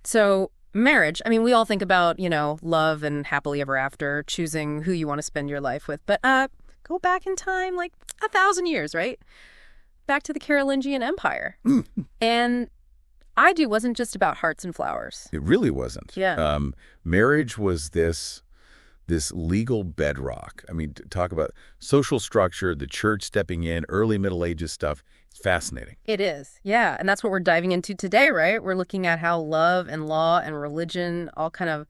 So marriage, I mean, we all think about, love and happily ever after, choosing who you want to spend your life with. But go back in time like 1,000 years, right? Back to the Carolingian Empire. And wasn't just about hearts and flowers. It really wasn't. Yeah. Marriage was this legal bedrock. I mean, talk about social structure, the church stepping in, early Middle Ages stuff. It's fascinating. It is. Yeah. And that's what we're diving into today, right? We're looking at how love and law and religion all kind of,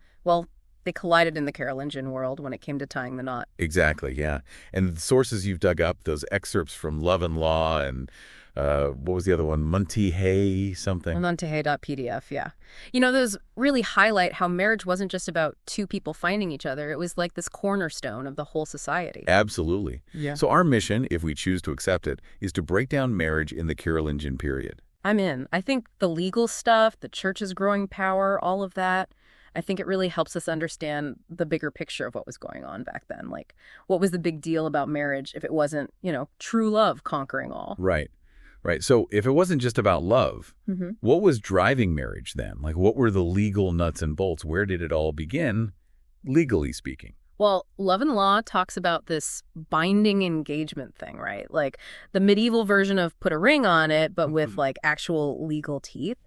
they collided in the Carolingian world when it came to tying the knot. Exactly, yeah. And the sources you've dug up, those excerpts from Love and Law and what was the other one? Montehay something? Montehay.pdf, yeah. Those really highlight how marriage wasn't just about two people finding each other. It was like this cornerstone of the whole society. Absolutely. Yeah. So our mission, if we choose to accept it, is to break down marriage in the Carolingian period. I'm in. I think the legal stuff, the church's growing power, all of that, I think it really helps us understand the bigger picture of what was going on back then. Like, what was the big deal about marriage if it wasn't, true love conquering all? Right. Right. So if it wasn't just about love, what was driving marriage then? Like, what were the legal nuts and bolts? Where did it all begin, legally speaking? Well, Love and Law talks about this binding engagement thing, right? Like the medieval version of put a ring on it, but with like actual legal teeth.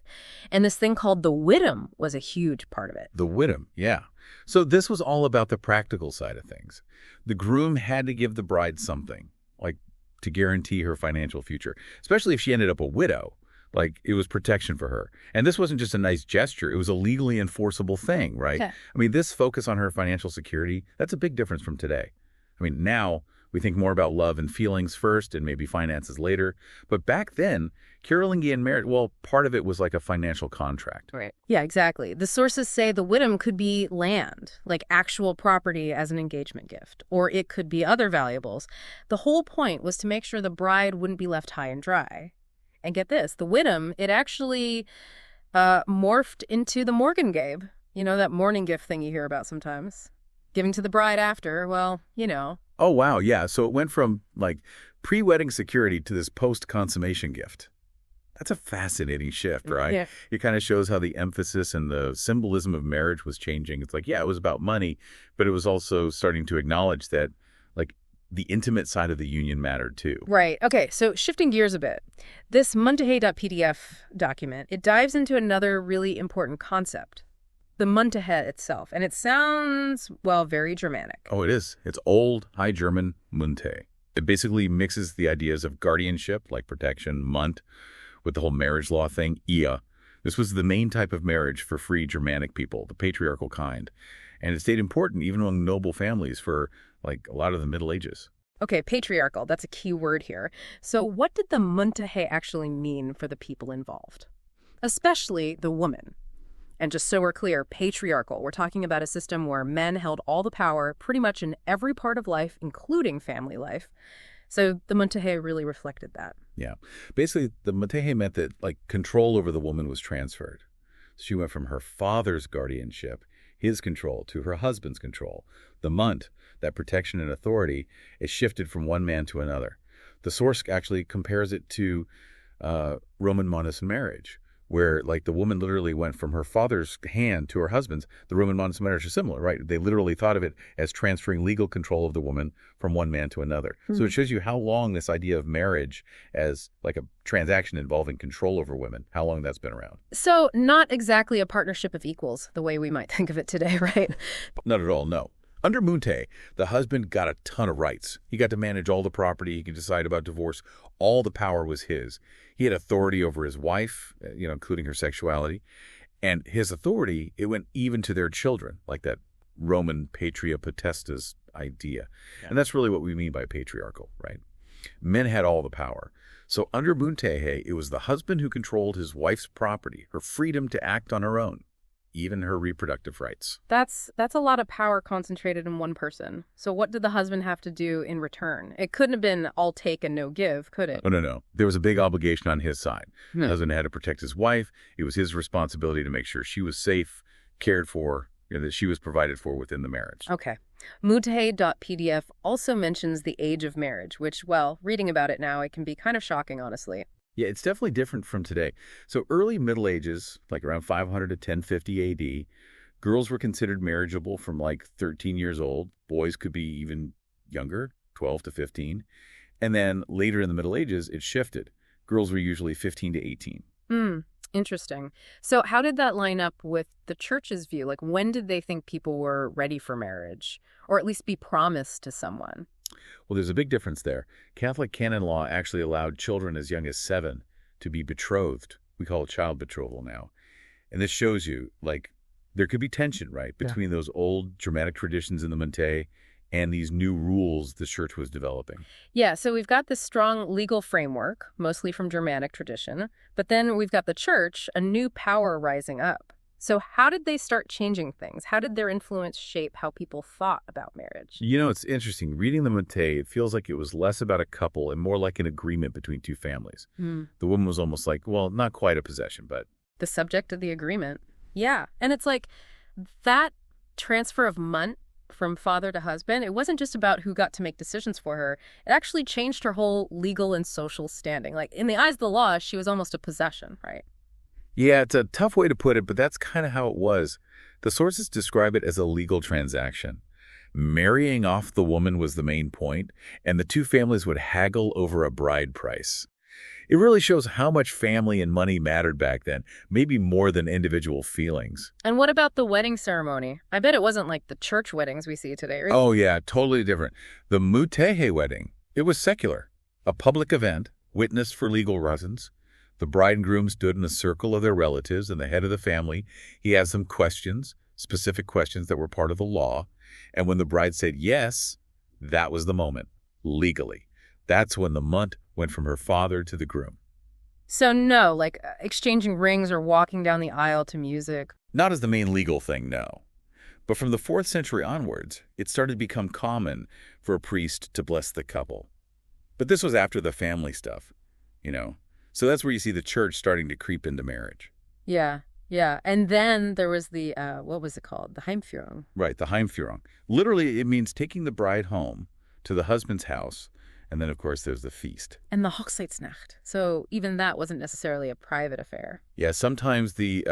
And this thing called the Wittum was a huge part of it. The Wittum, yeah. So this was all about the practical side of things. The groom had to give the bride something, like to guarantee her financial future, especially if she ended up a widow. Like, it was protection for her. And this wasn't just a nice gesture. It was a legally enforceable thing, right? Yeah. I mean, this focus on her financial security, that's a big difference from today. I mean, now we think more about love and feelings first and maybe finances later. But back then, Carolingian marriage, part of it was like a financial contract. Right. Yeah, exactly. The sources say the Wittum could be land, like actual property as an engagement gift, or it could be other valuables. The whole point was to make sure the bride wouldn't be left high and dry. And get this, the Wittum, it actually morphed into the Morgengabe. That morning gift thing you hear about sometimes. Giving to the bride after, Oh, wow, yeah. So it went from, like, pre-wedding security to this post-consummation gift. That's a fascinating shift, right? Yeah. It kind of shows how the emphasis and the symbolism of marriage was changing. It's like, yeah, it was about money, but it was also starting to acknowledge that, like, the intimate side of the union mattered too. Right. Okay, so shifting gears a bit. This Montehay.pdf document, it dives into another really important concept, the Montehay itself. And it sounds, very Germanic. Oh, it is. It's old High German Munte. It basically mixes the ideas of guardianship, like protection, Munt, with the whole marriage law thing, Ehe. This was the main type of marriage for free Germanic people, the patriarchal kind. And it stayed important even among noble families for, like, a lot of the Middle Ages. Okay, patriarchal, that's a key word here. So what did the Montehay actually mean for the people involved? Especially the woman. And just so we're clear, patriarchal, we're talking about a system where men held all the power pretty much in every part of life, including family life. So the Montehay really reflected that. Yeah. Basically, the Montehay meant that, like, control over the woman was transferred. She went from her father's guardianship, his control, to her husband's control. The Munt, that protection and authority, is shifted from one man to another. The source actually compares it to Roman monastic marriage, where, like, the woman literally went from her father's hand to her husband's. The Roman monastic marriage is similar, right? They literally thought of it as transferring legal control of the woman from one man to another. So it shows you how long this idea of marriage as, like, a transaction involving control over women, how long that's been around. So not exactly a partnership of equals, the way we might think of it today, right? Not at all, no. Under Munte, the husband got a ton of rights. He got to manage all the property. He could decide about divorce. All the power was his. He had authority over his wife, including her sexuality. And his authority, it went even to their children, like that Roman patria potestas idea. Yeah. And that's really what we mean by patriarchal, right? Men had all the power. So under Muntehay, it was the husband who controlled his wife's property, her freedom to act on her own, even her reproductive rights. That's a lot of power concentrated in one person. So what did the husband have to do in return? It couldn't have been all take and no give, could it? Oh, no. There was a big obligation on his side. The husband had to protect his wife. It was his responsibility to make sure she was safe, cared for, that she was provided for within the marriage. Okay. Montehay.pdf also mentions the age of marriage, which, reading about it now, it can be kind of shocking, honestly. Yeah, it's definitely different from today. So early Middle Ages, like around 500 to 1050 AD, girls were considered marriageable from like 13 years old. Boys could be even younger, 12 to 15. And then later in the Middle Ages, it shifted. Girls were usually 15 to 18. Hmm. Interesting. So how did that line up with the church's view? Like, when did they think people were ready for marriage, or at least be promised to someone? Well, there's a big difference there. Catholic canon law actually allowed children as young as 7 to be betrothed. We call it child betrothal now. And this shows you, like, there could be tension, right, Yeah. between those old dramatic traditions in the Monte and these new rules the church was developing. Yeah, so we've got this strong legal framework, mostly from Germanic tradition, but then we've got the church, a new power rising up. So how did they start changing things? How did their influence shape how people thought about marriage? You know, it's interesting. Reading the Monte, it feels like it was less about a couple and more like an agreement between two families. Hmm. The woman was almost like, well, not quite a possession, but The subject of the agreement. Yeah, and it's like that transfer of munt from father to husband, it wasn't just about who got to make decisions for her. It actually changed her whole legal and social standing. Like, in the eyes of the law, she was almost a possession, right? yeah, it's a tough way to put it, but that's kind of how it was. The sources describe it as a legal transaction. Marrying off the woman was the main point, and the two families would haggle over a bride price. It really shows how much family and money mattered back then, maybe more than individual feelings. And what about the wedding ceremony? I bet it wasn't like the church weddings we see today, right? Oh yeah, totally different. The Muteje wedding, it was secular, a public event, witnessed for legal reasons. The bride and groom stood in a circle of their relatives and the head of the family. He asked some questions, specific questions that were part of the law. And when the bride said yes, that was the moment, legally. That's when the munt went from her father to the groom. So no, like exchanging rings or walking down the aisle to music. Not as the main legal thing, no. But from the 4th century onwards, it started to become common for a priest to bless the couple. But this was after the family stuff, you know. So that's where you see the church starting to creep into marriage. Yeah, yeah. And then there was the, what was it called? The Heimführung. Right, the Heimführung. Literally, it means taking the bride home to the husband's house. And then, of course, there's the feast. And the Hochzeitsnacht. So even that wasn't necessarily a private affair. Yeah, sometimes the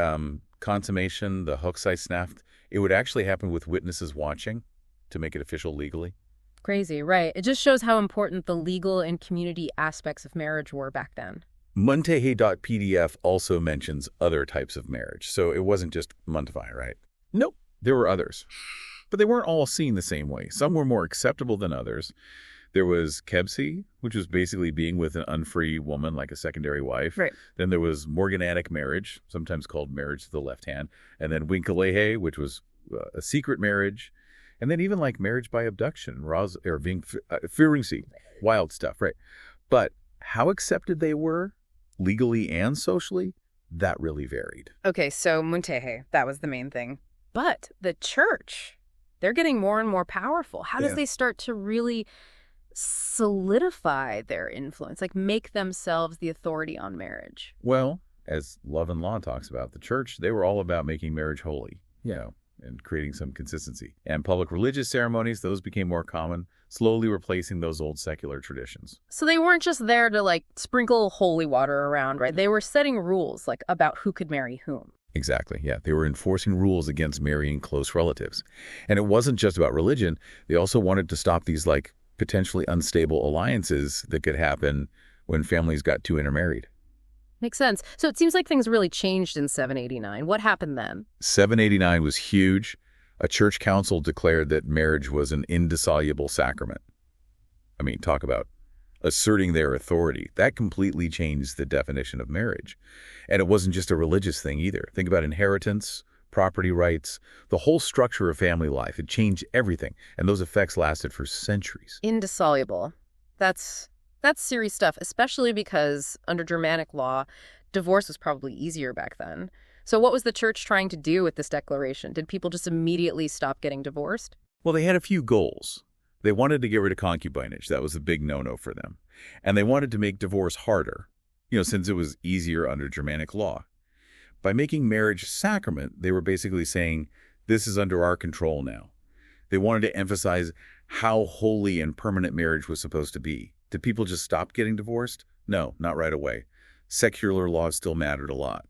consummation, the Hochzeitsnacht, it would actually happen with witnesses watching to make it official legally. Crazy, right. It just shows how important the legal and community aspects of marriage were back then. Monteje.pdf also mentions other types of marriage, so it wasn't just Montefi, right? Nope, there were others. But they weren't all seen the same way. Some were more acceptable than others. There was Kebsi, which was basically being with an unfree woman like a secondary wife. Right. Then there was Morganatic marriage, sometimes called marriage to the left hand. And then Winkelehe, which was a secret marriage. And then even like marriage by abduction, Führungssie, wild stuff, right? But how accepted they were, legally and socially, that really varied. Okay, so Monteje, that was the main thing. But the church, they're getting more and more powerful. How does Yeah. they start to really solidify their influence, like make themselves the authority on marriage? Well, as Love and Law talks about, the church, they were all about making marriage holy, you know, and creating some consistency. And public religious ceremonies, those became more common, slowly replacing those old secular traditions. So they weren't just there to like sprinkle holy water around, right? They were setting rules like about who could marry whom. Exactly, yeah. They were enforcing rules against marrying close relatives. And it wasn't just about religion. They also wanted to stop these like potentially unstable alliances that could happen when families got too intermarried. Makes sense. So it seems like things really changed in 789. What happened then? 789 was huge. A church council declared that marriage was an indissoluble sacrament. I mean, talk about asserting their authority. That completely changed the definition of marriage. And it wasn't just a religious thing either. Think about inheritance, property rights, the whole structure of family life. It changed everything. And those effects lasted for centuries. Indissoluble. That's serious stuff, especially because under Germanic law, divorce was probably easier back then. So what was the church trying to do with this declaration? Did people just immediately stop getting divorced? Well, they had a few goals. They wanted to get rid of concubinage. That was a big no-no for them. And they wanted to make divorce harder, since it was easier under Germanic law. By making marriage a sacrament, they were basically saying, this is under our control now. They wanted to emphasize how holy and permanent marriage was supposed to be. Did people just stop getting divorced? No, not right away. secular laws still mattered a lot.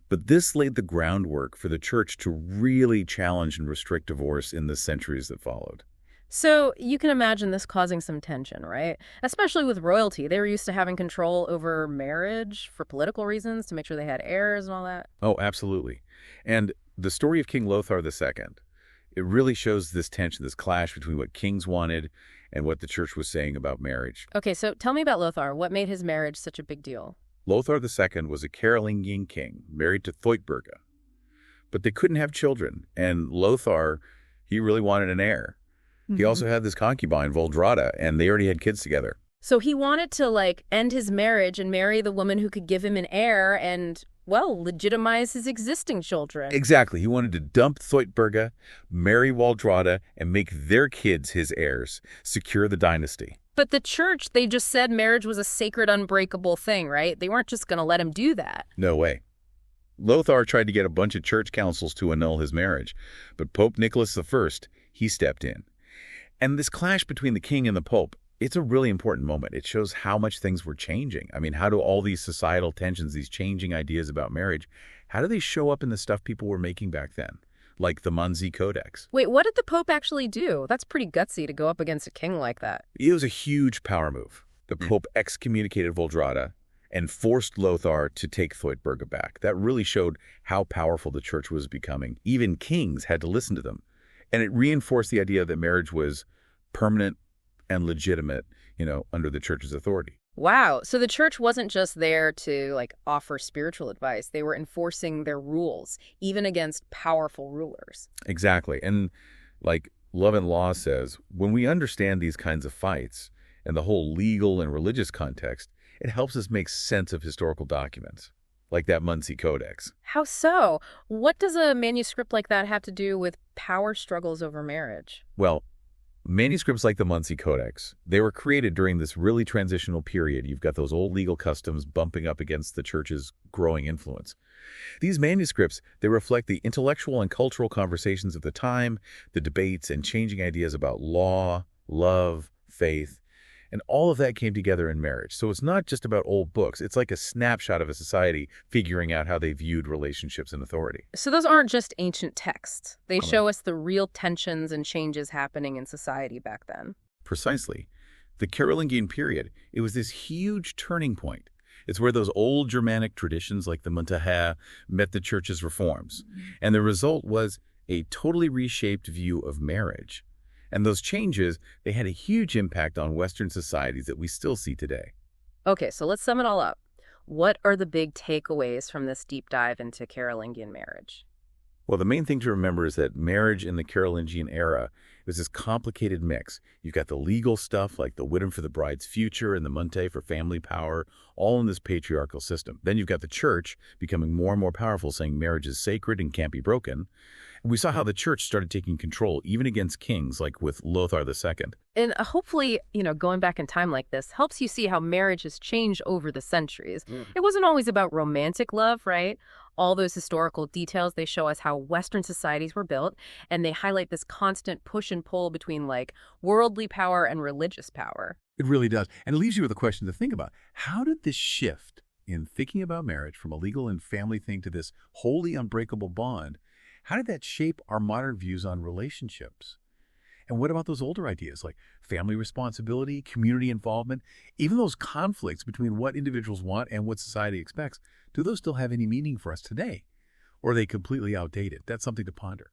But this laid the groundwork for the church to really challenge and restrict divorce in the centuries that followed. So you can imagine this causing some tension, right? Especially with royalty. They were used to having control over marriage for political reasons, to make sure they had heirs and all that. Oh, absolutely. And the story of King Lothar II, it really shows this tension, this clash between what kings wanted and what the church was saying about marriage. Okay, so tell me about Lothar. What made his marriage such a big deal? Lothar II was a Carolingian king married to Theutberga. But they couldn't have children, and Lothar, he really wanted an heir. He also had this concubine, Voldrada, and they already had kids together. So he wanted to, end his marriage and marry the woman who could give him an heir and, well, legitimize his existing children. Exactly. He wanted to dump Theutberga, marry Voldrada, and make their kids his heirs, secure the dynasty. But the church, they just said marriage was a sacred, unbreakable thing, right? They weren't just going to let him do that. No way. Lothar tried to get a bunch of church councils to annul his marriage, but Pope Nicholas I, he stepped in. And this clash between the king and the pope, it's a really important moment. It shows how much things were changing. I mean, how do all these societal tensions, these changing ideas about marriage, how do they show up in the stuff people were making back then? Like the Munzi Codex. Wait, what did the pope actually do? That's pretty gutsy to go up against a king like that. It was a huge power move. The pope excommunicated Voldrada and forced Lothar to take Theutberga back. That really showed how powerful the church was becoming. Even kings had to listen to them. And it reinforced the idea that marriage was permanent and legitimate, under the church's authority. Wow. So the church wasn't just there to, offer spiritual advice. They were enforcing their rules, even against powerful rulers. Exactly. And Love and Law says, when we understand these kinds of fights and the whole legal and religious context, it helps us make sense of historical documents, like that Munzi Codex. How so? What does a manuscript like that have to do with power struggles over marriage? Well, manuscripts like the Munzi Codex, they were created during this really transitional period. You've got those old legal customs bumping up against the church's growing influence. These manuscripts, they reflect the intellectual and cultural conversations of the time, the debates and changing ideas about law, love, faith, and all of that came together in marriage. So it's not just about old books. It's like a snapshot of a society figuring out how they viewed relationships and authority. So those aren't just ancient texts. They show us the real tensions and changes happening in society back then. Precisely. The Carolingian period, it was this huge turning point. It's where those old Germanic traditions like the Montague met the church's reforms. And the result was a totally reshaped view of marriage. And those changes, they had a huge impact on Western societies that we still see today. Okay, so let's sum it all up. What are the big takeaways from this deep dive into Carolingian marriage? Well, the main thing to remember is that marriage in the Carolingian era was this complicated mix. You've got the legal stuff like the Wittum for the bride's future and the Monte for family power, all in this patriarchal system. Then you've got the church becoming more and more powerful, saying marriage is sacred and can't be broken. And we saw how the church started taking control, even against kings, like with Lothar II. And hopefully, going back in time like this helps you see how marriage has changed over the centuries. It wasn't always about romantic love, right? All those historical details, they show us how Western societies were built, and they highlight this constant push and pull between worldly power and religious power. It really does. And it leaves you with a question to think about. How did this shift in thinking about marriage from a legal and family thing to this wholly unbreakable bond, how did that shape our modern views on relationships? And what about those older ideas like family responsibility, community involvement, even those conflicts between what individuals want and what society expects? Do those still have any meaning for us today? Or are they completely outdated? That's something to ponder.